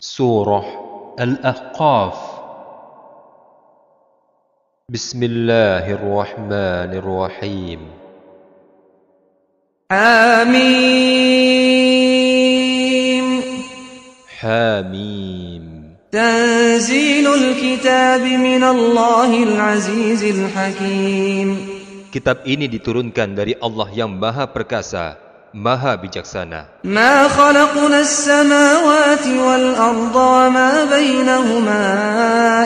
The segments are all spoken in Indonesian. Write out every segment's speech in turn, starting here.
Surah Al-Ahqaf. Bismillahirrahmanirrahim. Hamim. Hamim. Tanzilul kitab minallahil azizil hakim. Kitab ini diturunkan dari Allah yang Maha Perkasa, Maha Bijaksana. Ma khalaqna as-samawati wal arda wa ma bainahuma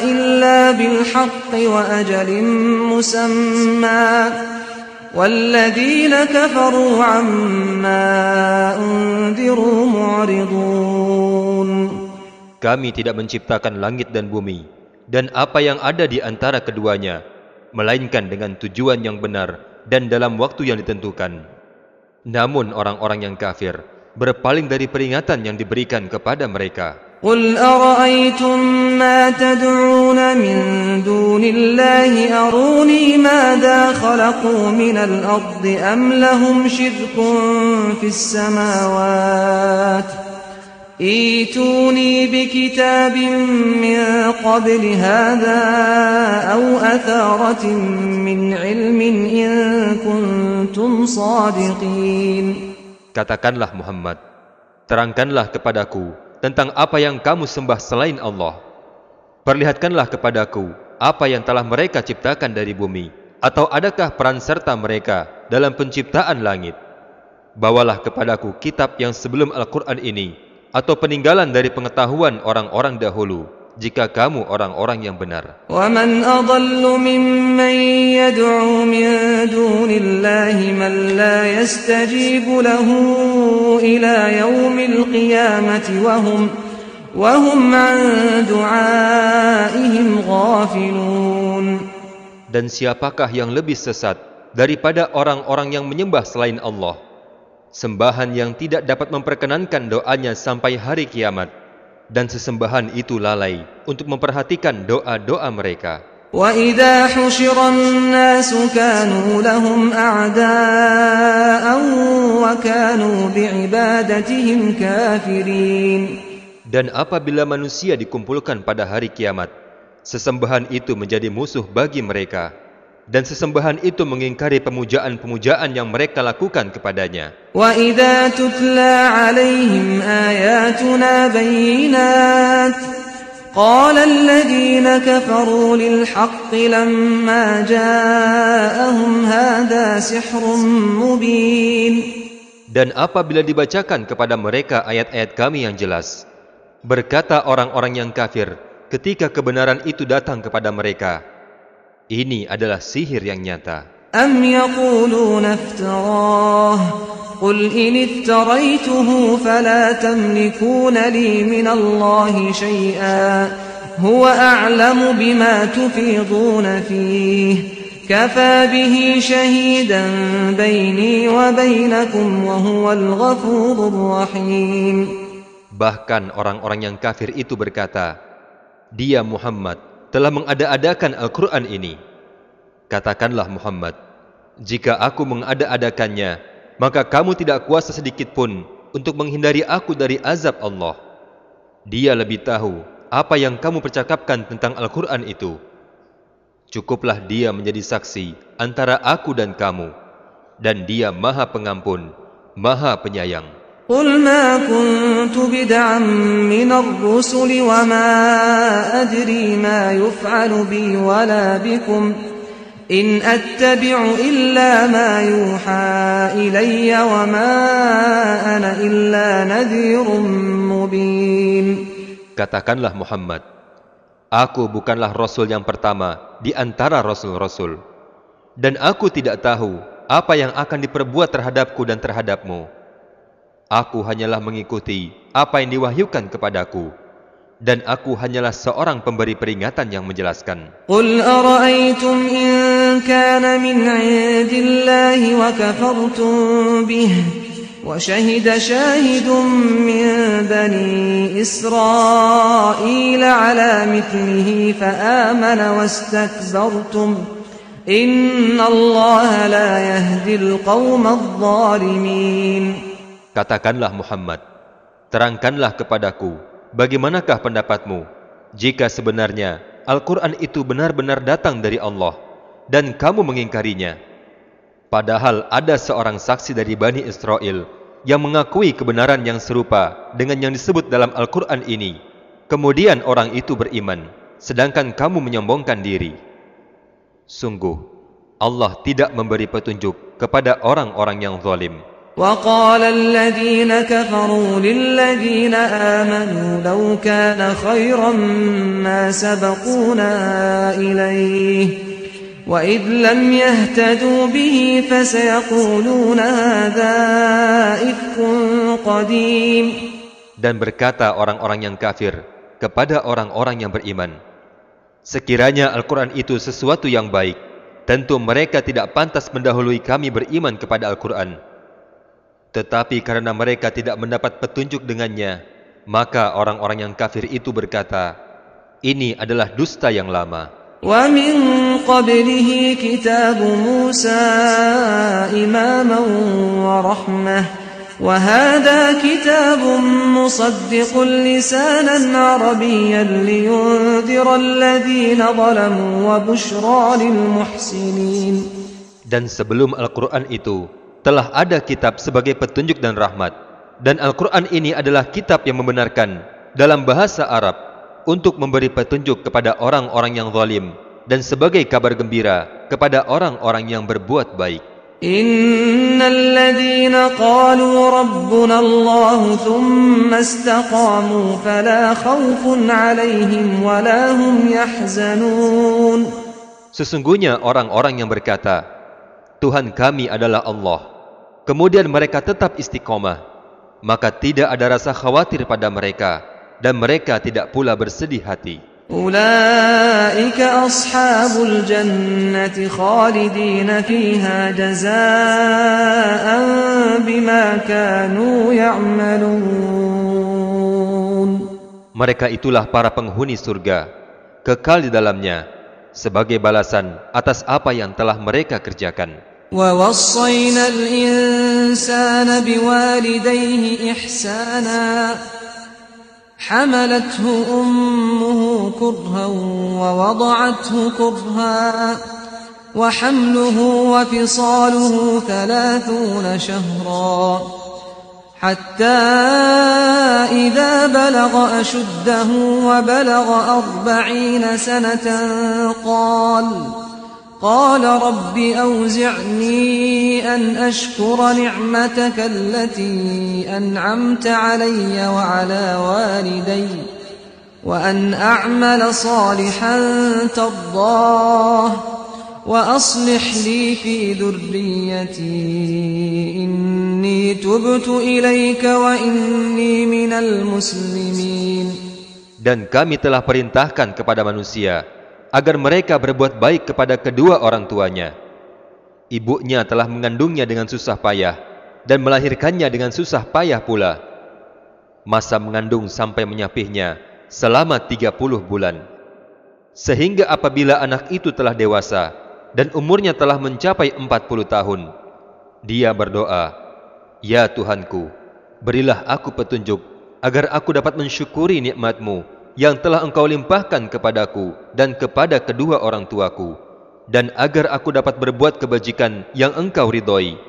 illa bil haqqi wa ajalin musamma. Walladzina kafaru amma undiru mu'ridun. Kami tidak menciptakan langit dan bumi dan apa yang ada di antara keduanya, melainkan dengan tujuan yang benar dan dalam waktu yang ditentukan. Namun orang-orang yang kafir berpaling dari peringatan yang diberikan kepada mereka. Qul ara'aytum ma tad'una min dunillahi aruni madza khalaqu minal ardi am lahum shirkun fis samawati Ituni bikitabin min qabli hadha aw atharatin min ilmin in kuntum sadiqin. Katakanlah Muhammad, terangkanlah kepadaku tentang apa yang kamu sembah selain Allah. Perlihatkanlah kepadaku apa yang telah mereka ciptakan dari bumi, atau adakah peran serta mereka dalam penciptaan langit. Bawalah kepadaku kitab yang sebelum Al-Quran ini, atau peninggalan dari pengetahuan orang-orang dahulu, jika kamu orang-orang yang benar. وَمَنْ أَضَلُّ مِمَّنْ يَدْعُو مِنْ دُونِ اللَّهِ مَنْ لَا يَسْتَجِيبُ لَهُ إِلَى يَوْمِ الْقِيَامَةِ وَهُمْ عَنْ دُعَائِهِمْ غَافِلُونَ. Dan siapakah yang lebih sesat daripada orang-orang yang menyembah selain Allah, sembahan yang tidak dapat memperkenankan doanya sampai hari kiamat, dan sesembahan itu lalai untuk memperhatikan doa-doa mereka. وَإِذَا حُشِرَ النَّاسُ كَانُوا لَهُمْ أَعْدَاءً وَكَانُوا بِعِبَادَتِهِمْ كَافِرِينَ. Dan apabila manusia dikumpulkan pada hari kiamat, sesembahan itu menjadi musuh bagi mereka, dan sesembahan itu mengingkari pemujaan-pemujaan yang mereka lakukan kepadanya. وَإِذَا تُتْلَى عَلَيْهِمْ آيَاتُنَا بَيِّنَاتٍ قَالَ الَّذِينَ كَفَرُوا لِلْحَقِّ لَمَّا جَاءَهُمْ هَذَا سِحْرٌ مُبِينٌ. Dan apabila dibacakan kepada mereka ayat-ayat kami yang jelas, berkata orang-orang yang kafir ketika kebenaran itu datang kepada mereka, ini adalah sihir yang nyata. أَمْ يَقُولُونَ افْتَرَاهُ قُلْ إِنِ افْتَرَيْتُهُ فَلَا تَمْلِكُونَ لِي مِنَ اللَّهِ شَيْئًا هُوَ أَعْلَمُ بِمَا تُفِيضُونَ فِيهِ كَفَى بِهِ شَهِيدًا بَيْنِي وَبَيْنَكُمْ وَهُوَ الْغَفُورُ الرَّحِيمُ. Bahkan orang-orang yang kafir itu berkata, dia Muhammad telah mengada-adakan Al-Quran ini. Katakanlah Muhammad, jika aku mengada-adakannya, maka kamu tidak kuasa sedikit pun untuk menghindari aku dari azab Allah. Dia lebih tahu apa yang kamu percakapkan tentang Al-Quran itu. Cukuplah dia menjadi saksi antara aku dan kamu, dan dia Maha Pengampun, Maha Penyayang. قُلْ مَا كُنْتُ بِدْعًا مِنَ الرُّسُلِ وَمَا أَدْرِي مَا يُفْعَلُ بِي وَلَا بِكُمْ إِنْ أَتَّبِعُ إِلَّا مَا يُوحَى إِلَيَّ وَمَا أَنَا إِلَّا نَذِيرٌ مُبِينٌ. Katakanlah Muhammad, aku bukanlah Rasul yang pertama di antara Rasul-Rasul, dan aku tidak tahu apa yang akan diperbuat terhadapku dan terhadapmu. Aku hanyalah mengikuti apa yang diwahyukan kepadaku, dan aku hanyalah seorang pemberi peringatan yang menjelaskan. قُلْ أَرَأَيْتُمْ إِنْ كَانَ مِنْ عِنْدِ اللَّهِ وَكَفَرْتُمْ بِهِ وَشَهِدَ شَاهِدٌ مِنْ بَنِي إِسْرَائِيلَ عَلَى مِثْلِهِ فَآمَنَ وَاسْتَكْبَرْتُمْ إِنَّ اللَّهَ لَا يَهْدِي الْقَوْمَ الظَّالِمِينَ. Katakanlah Muhammad, terangkanlah kepadaku bagaimanakah pendapatmu jika sebenarnya Al-Quran itu benar-benar datang dari Allah dan kamu mengingkarinya? Padahal ada seorang saksi dari Bani Israel yang mengakui kebenaran yang serupa dengan yang disebut dalam Al-Quran ini. Kemudian orang itu beriman, sedangkan kamu menyombongkan diri. Sungguh, Allah tidak memberi petunjuk kepada orang-orang yang zalim. وقال الذين كفروا للذين آمنوا لو كان خيرا ما سبقونا إليه وإذ لم يهتدوا به فسيقولون هذا إفك قديم. Dan berkata orang-orang yang kafir kepada orang-orang yang beriman, sekiranya Al-Quran itu sesuatu yang baik, tentu mereka tidak pantas mendahului kami beriman kepada Al-Quran. Tetapi karena mereka tidak mendapat petunjuk dengannya, maka orang-orang yang kafir itu berkata, ini adalah dusta yang lama. وَمِن قَبْلِهِ كِتَابُ مُوسَى إِمَامًا وَرَحْمَةً وَهَذَا كِتَابٌ مُصَدِّقٌ لِسَانًا عَرَبِيًّا لِيُنذِرَ الَّذِينَ ظَلَمُوا وَبُشْرَى لِلْمُحْسِنِينَ. Dan sebelum Al-Quran itu telah ada kitab sebagai petunjuk dan rahmat, dan Al-Quran ini adalah kitab yang membenarkan dalam bahasa Arab untuk memberi petunjuk kepada orang-orang yang zalim dan sebagai kabar gembira kepada orang-orang yang berbuat baik. Innal ladzina qalu rabbuna Allah thumma istaqamu fala khaufun 'alaihim wala hum yahzanun. Sesungguhnya orang-orang yang berkata, Tuhan kami adalah Allah, kemudian mereka tetap istiqomah, maka tidak ada rasa khawatir pada mereka, dan mereka tidak pula bersedih hati. Ulaika ashabul jannati khalidina fiha jazaa'an bima kanu ya'malun. Mereka itulah para penghuni surga, kekal di dalamnya, sebagai balasan atas apa yang telah mereka kerjakan. وَوَصَّيْنَا الْإِنسَانَ بِوَالِدَيْهِ إِحْسَانًا حَمَلَتْهُ أُمُّهُ كُرْهًا وَوَضَعَتْهُ كُرْهًا وَحَمْلُهُ وَفِصَالُهُ 30 شهرا حتى إذا بلغ أشده وبلغ 40 سنة قال رب أوزعني أن أشكر نعمتك التي أنعمت علي وعلى والدي وأن أعمل صالحا ترضاه وأصلح لي في ذريتي إني تبت إليك وإني من المسلمين. Dan kami telah perintahkan kepada manusia agar mereka berbuat baik kepada kedua orang tuanya. Ibunya telah mengandungnya dengan susah payah dan melahirkannya dengan susah payah pula. Masa mengandung sampai menyapihnya selama 30 bulan. Sehingga apabila anak itu telah dewasa dan umurnya telah mencapai 40 tahun, dia berdoa, Ya Tuhanku, berilah aku petunjuk agar aku dapat mensyukuri nikmat-Mu yang telah Engkau limpahkan kepadaku dan kepada kedua orang tuaku, dan agar aku dapat berbuat kebajikan yang Engkau ridhoi,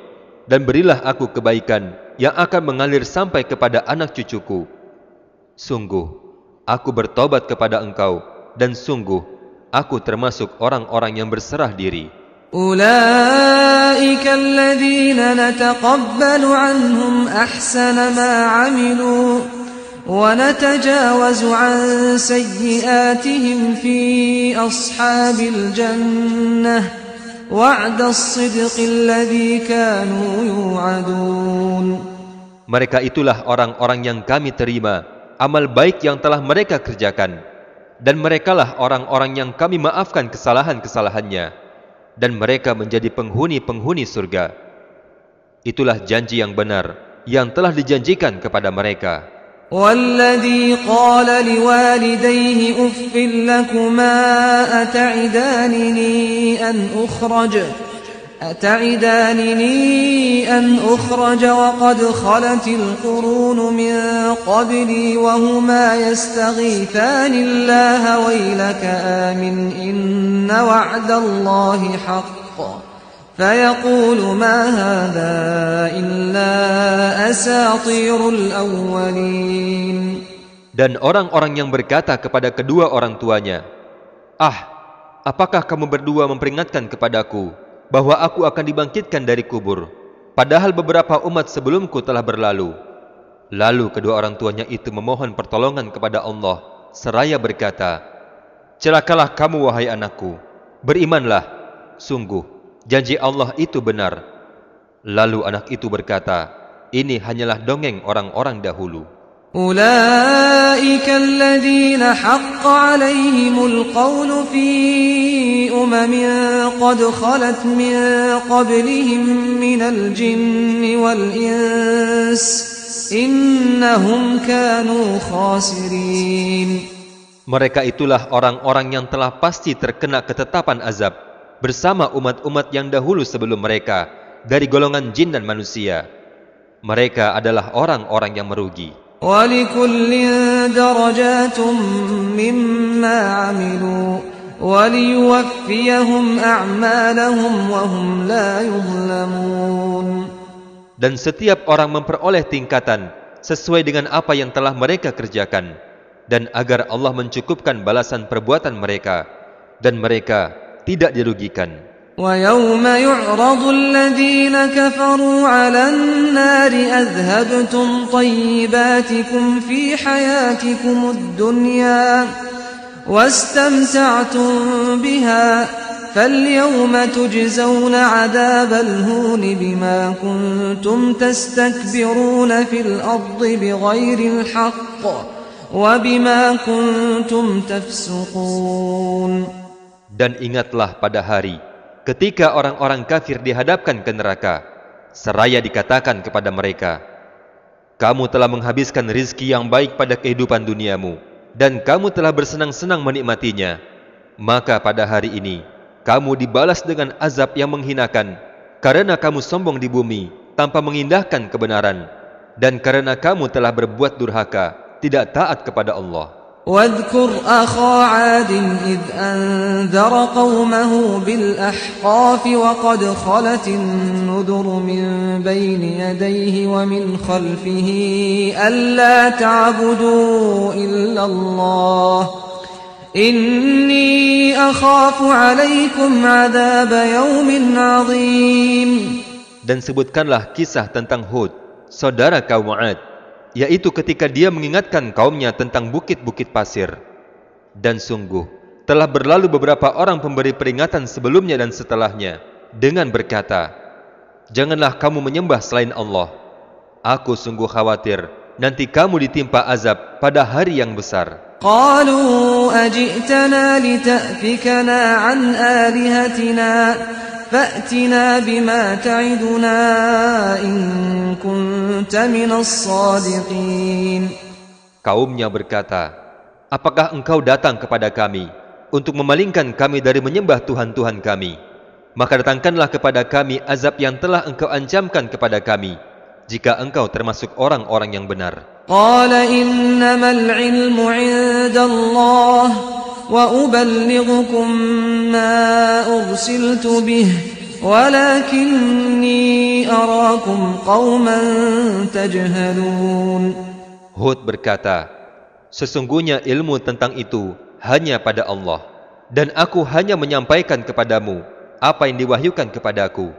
dan berilah aku kebaikan yang akan mengalir sampai kepada anak cucuku. Sungguh, aku bertobat kepada Engkau, dan sungguh, aku termasuk orang-orang yang berserah diri. Ulaika alladhina nataqabbalu anhum ahsana ma 'amilu ونتجاوز عن سيئاتهم في أصحاب الجنة وعد الصدق الذي كانوا يوعدون. Mereka itulah orang-orang yang kami terima amal baik yang telah mereka kerjakan, dan merekalah orang-orang yang kami maafkan kesalahan-kesalahannya, dan mereka menjadi penghuni-penghuni surga. Itulah janji yang benar yang telah dijanjikan kepada mereka. وَالَّذِي قَالَ لِوَالِدَيْهِ أُفٍّ لَكُمَا أَتَعِدَانِنِي أَنْ أتعدانني أن أخرج وقد خلت القرون من قبلي وهما يستغيثان الله ويلك آمن إن وعد الله حق فيقول ما هذا إلا أساطير الأولين. Dan orang-orang yang berkata kepada kedua orang tuanya, apakah kamu berdua memperingatkan kepadaku bahwa aku akan dibangkitkan dari kubur, padahal beberapa umat sebelumku telah berlalu. Lalu kedua orang tuanya itu memohon pertolongan kepada Allah, seraya berkata, celakalah kamu wahai anakku, berimanlah, sungguh janji Allah itu benar. Lalu anak itu berkata, ini hanyalah dongeng orang-orang dahulu. أولئك الذين حق عليهم القول في قد خلت من قبلهم من الجن والإنس إنهم كانوا خاسرين. Mereka itulah orang-orang yang telah pasti terkena ketetapan azab bersama umat-umat yang dahulu sebelum mereka dari golongan jin dan manusia. Mereka adalah orang-orang yang merugi. وَلِكُلٍّ دَرَجَاتٌ مِّمَّا عَمِلُوا وَلِيُوَفِّيَهُمْ أَعْمَالَهُمْ وَهُمْ لَا يُظْلَمُونَ. Dan setiap orang memperoleh tingkatan sesuai dengan apa yang telah mereka kerjakan, dan agar Allah mencukupkan balasan perbuatan mereka, dan mereka tidak dirugikan. وَيَوْمَ يُعْرَضُ الَّذِينَ كَفَرُوا عَلَى النَّارِ أَذْهَبْتُمْ طَيِّبَاتِكُمْ فِي حَيَاتِكُمُ الدُّنْيَا وَاسْتَمْتَعْتُمْ بِهَا فَالْيَوْمَ تُجْزَوْنَ عَذَابَ الْهُونِ بِمَا كُنتُمْ تَسْتَكْبِرُونَ فِي الْأَرْضِ بِغَيْرِ الْحَقِّ وَبِمَا كُنتُمْ تَفْسُقُونَ. Dan ingatlah pada hari ketika orang-orang kafir dihadapkan ke neraka, seraya dikatakan kepada mereka, kamu telah menghabiskan rizki yang baik pada kehidupan duniamu, dan kamu telah bersenang-senang menikmatinya. Maka pada hari ini, kamu dibalas dengan azab yang menghinakan, karena kamu sombong di bumi, tanpa mengindahkan kebenaran, dan karena kamu telah berbuat durhaka, tidak taat kepada Allah. واذكر أخا عاد إذ أنذر قومه بالأحقاف وقد خلت النذر من بين يديه ومن خلفه ألا تعبدوا إلا الله إني أخاف عليكم عذاب يوم عظيم. Dan sebutkanlah kisah tentang Hud, saudara kaum 'Ad, yaitu ketika dia mengingatkan kaumnya tentang bukit-bukit pasir. Dan sungguh, telah berlalu beberapa orang pemberi peringatan sebelumnya dan setelahnya, dengan berkata, janganlah kamu menyembah selain Allah. Aku sungguh khawatir, nanti kamu ditimpa azab pada hari yang besar. قالوا أجئتنا لتأفكنا عن آلهتنا فأتنا بما تعدنا إن كنت من الصادقين. Kaumnya berkata, apakah engkau datang kepada kami untuk memalingkan kami dari menyembah Tuhan-Tuhan kami? Maka datangkanlah kepada kami azab yang telah engkau ancamkan kepada kami, jika engkau termasuk orang-orang yang benar. قال إنما العلم عند الله وأبلغكم ما أرسلت به ولكني أراكم قوما تجهلون. Hud berkata, sesungguhnya ilmu tentang itu hanya pada Allah, dan aku hanya menyampaikan kepadamu apa yang diwahyukan kepadaku,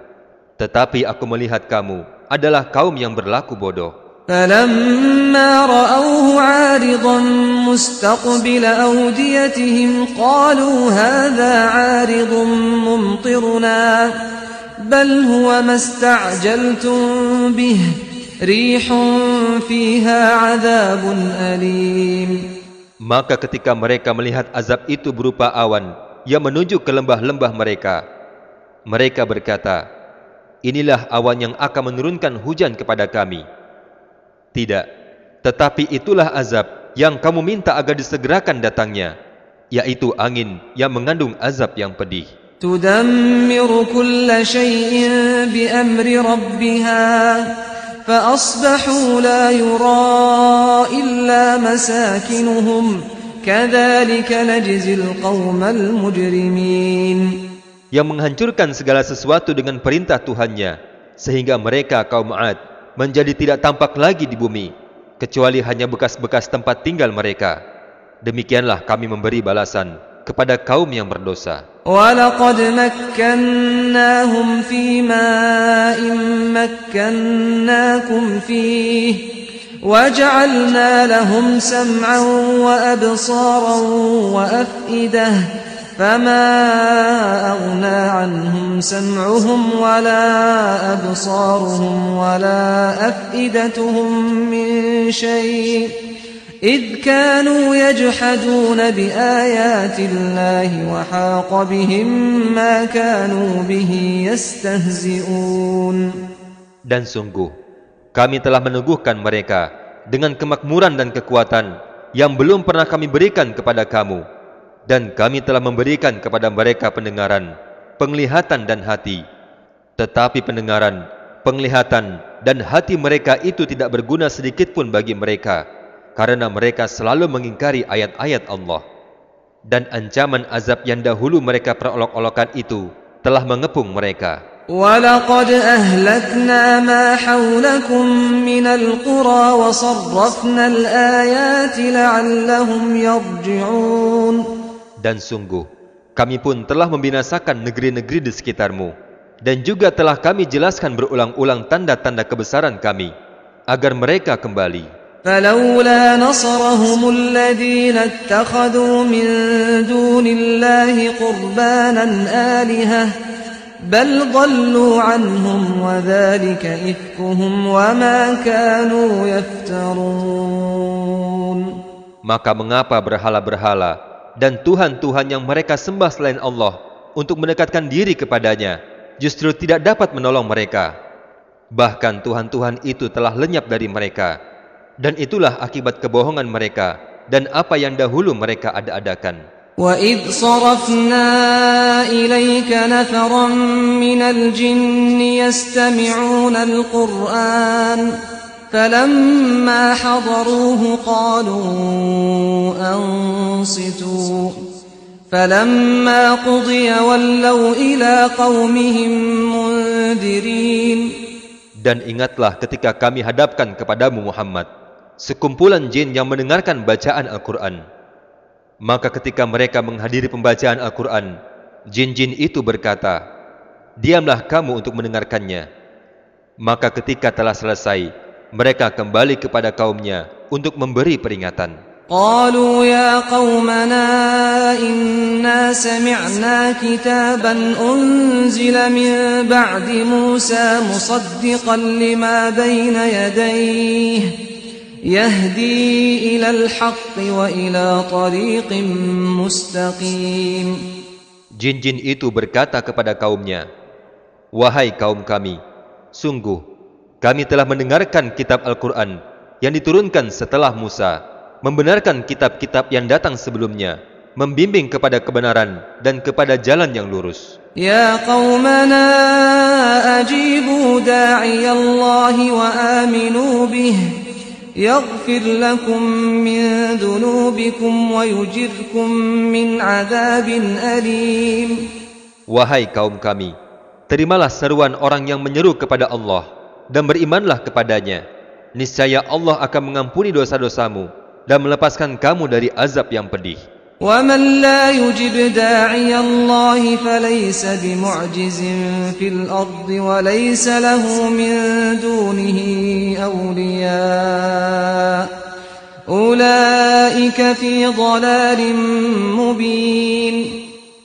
tetapi aku melihat kamu adalah kaum yang berlaku bodoh. فَلَمَّا رَأَوْهُ عَارِضًا مُسْتَقْبِلَ أَوْدِيَتِهِمْ قَالُوا هَذَا عَارِضٌ مُمْطِرُنَا بَلْ هُوَ مَا اسْتَعْجَلْتُمْ بِهِ رِيحٌ فِيهَا عَذَابٌ أَلِيمٌ. Maka ketika mereka melihat azab itu berupa awan yang menuju ke lembah-lembah mereka, mereka berkata, inilah awan yang akan menurunkan hujan kepada kami. Tidak, tetapi itulah azab yang kamu minta agar disegerakan datangnya, yaitu angin yang mengandung azab yang pedih. تدمر كل شيء بأمر ربها فأصبحوا لا يرى إلا مساكنهم كذلك نجزي القوم المجرمين. Yang menghancurkan segala sesuatu dengan perintah Tuhannya, sehingga mereka kaum 'Ad menjadi tidak tampak lagi di bumi, kecuali hanya bekas-bekas tempat tinggal mereka. Demikianlah kami memberi balasan kepada kaum yang berdosa. وَلَقَدْ مَكَّنَّاهُمْ فِي مَاءٍ مَكَّنَّاكُمْ فِيهِ وَجَعَلْنَا لَهُمْ سَمْعًا وَأَبْصَارًا وَأَفْئِدَةً فَمَا أَغْنَى عَنْهُمْ سَمْعُهُمْ وَلَا أَبْصَارُهُمْ وَلَا أَفْئِدَتُهُمْ مِنْ شَيْءٍ إِذْ كَانُوا يَجْحَدُونَ بِآيَاتِ اللَّهِ وَحَاقَ بِهِمْ مَا كَانُوا بِهِ يَسْتَهْزِئُونَ. Dan sungguh, kami telah meneguhkan mereka dengan kemakmuran dan kekuatan yang belum pernah kami berikan kepada kamu. Dan kami telah memberikan kepada mereka pendengaran, penglihatan dan hati. Tetapi pendengaran, penglihatan dan hati mereka itu tidak berguna sedikit pun bagi mereka, karena mereka selalu mengingkari ayat-ayat Allah. Dan ancaman azab yang dahulu mereka perolok-olokan itu telah mengepung mereka. وَلَقَدْ أَهْلَكْنَا مَا حَوْلَكُمْ مِنَ الْقُرَى وَصَرَّفْنَا الْآيَاتِ لَعَلَّهُمْ يَرْجِعُونَ. Dan sungguh, kami pun telah membinasakan negeri-negeri di sekitarmu, dan juga telah kami jelaskan berulang-ulang tanda-tanda kebesaran kami, agar mereka kembali. فَلَوْلَا نَصَرَهُمُ الَّذِينَ اتَّخَذُوا مِن دُونِ اللَّهِ قُرْبَانًا آلِهَةً بَلْ ضَلُّوا عَنْهُمْ وَذَلِكَ إِفْكُهُمْ وَمَا كَانُوا يَفْتَرُونَ. Maka mengapa berhala-berhala dan Tuhan-Tuhan yang mereka sembah selain Allah untuk mendekatkan diri kepadanya justru tidak dapat menolong mereka? Bahkan Tuhan-Tuhan itu telah lenyap dari mereka. Dan itulah akibat kebohongan mereka dan apa yang dahulu mereka ada-adakan. وَإِذْ صَرَفْنَا إِلَيْكَ نَفَرًا مِنَ الْجِنِّ يَسْتَمِعُونَ الْقُرْآنَ فَلَمَّا حَضَرُوهُ قَالُوا أَنصِتُوا فَلَمَّا قُضِيَ وَلَّوْا إِلَى قَوْمِهِمْ مُنذِرِينَ. Dan ingatlah ketika kami hadapkan kepadamu Muhammad sekumpulan jin yang mendengarkan bacaan Al-Quran. Maka ketika mereka menghadiri pembacaan Al-Quran, jin-jin itu berkata, "Diamlah kamu untuk mendengarkannya." Maka ketika telah selesai, mereka kembali kepada kaumnya untuk memberi peringatan. قالوا يا قومنا إنا سمعنا كتابا أنزل من بعد موسى مصدقا لما بين يديه يهدي إلى الحق وإلى طريق مستقيم. Jin-jin itu berkata kepada kaumnya, "Wahai kaum kami, sungguh kami telah mendengarkan kitab Al-Quran yang diturunkan setelah Musa, membenarkan kitab-kitab yang datang sebelumnya, membimbing kepada kebenaran dan kepada jalan yang lurus." Ya qaumana ajibu da'iyallahi wa aminu bih yaghfir lakum min dhunubikum wa yujirkum min adzabin alim. Wahai kaum kami, terimalah seruan orang yang menyeru kepada Allah dan berimanlah kepadanya. Niscaya Allah akan mengampuni dosa-dosamu dan melepaskan kamu dari azab yang pedih. وَمَنْ لَا يُجِبْ دَاعِيَ اللَّهِ فَلَيْسَ بِمُعْجِزٍ فِي الْأَرْضِ وَلَيْسَ لَهُ مِنْ دُونِهِ أَوْلِيَاءُ أُولَئِكَ فِي ضَلَالٍ مُبِينٍ.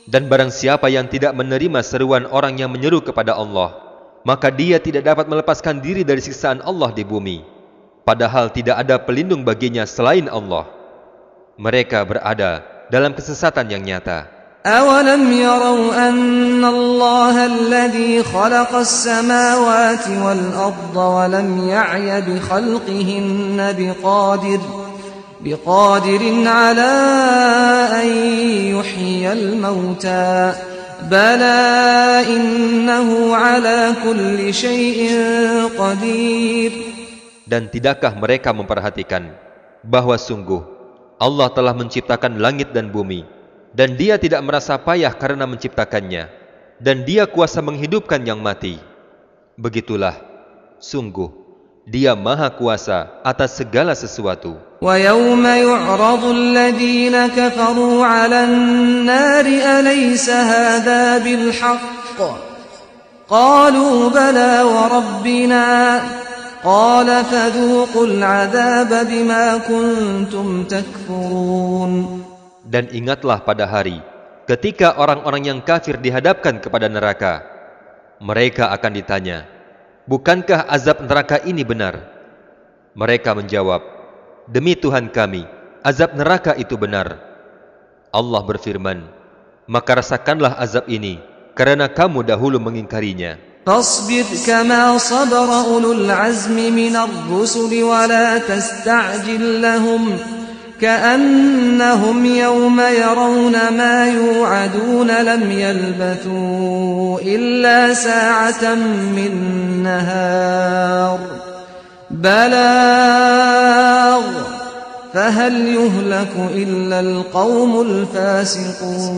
Dan barang siapa yang tidak menerima seruan orang yang menyeru kepada Allah, maka dia tidak dapat melepaskan diri dari siksaan Allah di bumi, padahal tidak ada pelindung baginya selain Allah. Mereka berada dalam kesesatan yang nyata. أَوَلَمْ يَرَوْا أَنَّ اللَّهَ الَّذِي خَلَقَ السَّمَاوَاتِ وَالْأَرْضَ وَلَمْ يَعْيَ بِخَلْقِهِنَّ بِقَادِرٍ عَلَىٰ أَن يُحْيِيَ الْمَوْتَىٰ بلى إنه على كل شيء قدير. Dan tidakkah mereka memperhatikan bahwa sungguh Allah telah menciptakan langit dan bumi, dan Dia tidak merasa payah karena menciptakannya, dan Dia kuasa menghidupkan yang mati. Begitulah, sungguh Dia maha kuasa atas segala sesuatu. وَيَوْمَ يُعْرَضُ الَّذِينَ كَفَرُوا عَلَى النَّارِ أَلَيْسَ هَذَا بِالْحَقِّ قَالُوا بَلَى وَرَبِّنَا قَالَ فَذُوقُوا الْعَذَابَ بِمَا كُنتُمْ تَكْفُرُونَ. Dan ingatlah pada hari ketika orang-orang yang kafir dihadapkan kepada neraka. Mereka akan ditanya, bukankah azab neraka ini benar? Mereka menjawab, demi Tuhan kami, azab neraka itu benar. Allah berfirman, maka rasakanlah azab ini karena kamu dahulu mengingkarinya. فاصبر كما صبر أولو العزم من الرسل ولا تستعجل لهم كأنهم يوم يرون ما يوعدون لم يلبثوا إلا ساعة من نهار بلاغ فهل يهلك إلا القوم الفاسقون.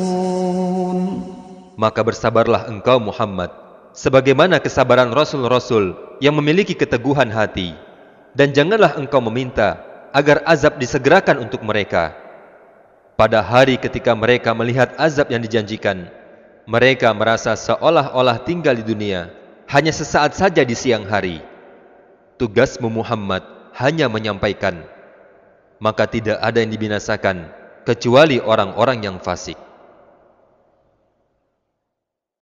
Maka bersabarlah engkau Muhammad sebagaimana kesabaran Rasul-Rasul yang memiliki keteguhan hati, dan janganlah engkau meminta agar azab disegerakan untuk mereka. Pada hari ketika mereka melihat azab yang dijanjikan, mereka merasa seolah-olah tinggal di dunia hanya sesaat saja di siang hari. Tugasmu Muhammad hanya menyampaikan, maka tidak ada yang dibinasakan kecuali orang-orang yang fasik.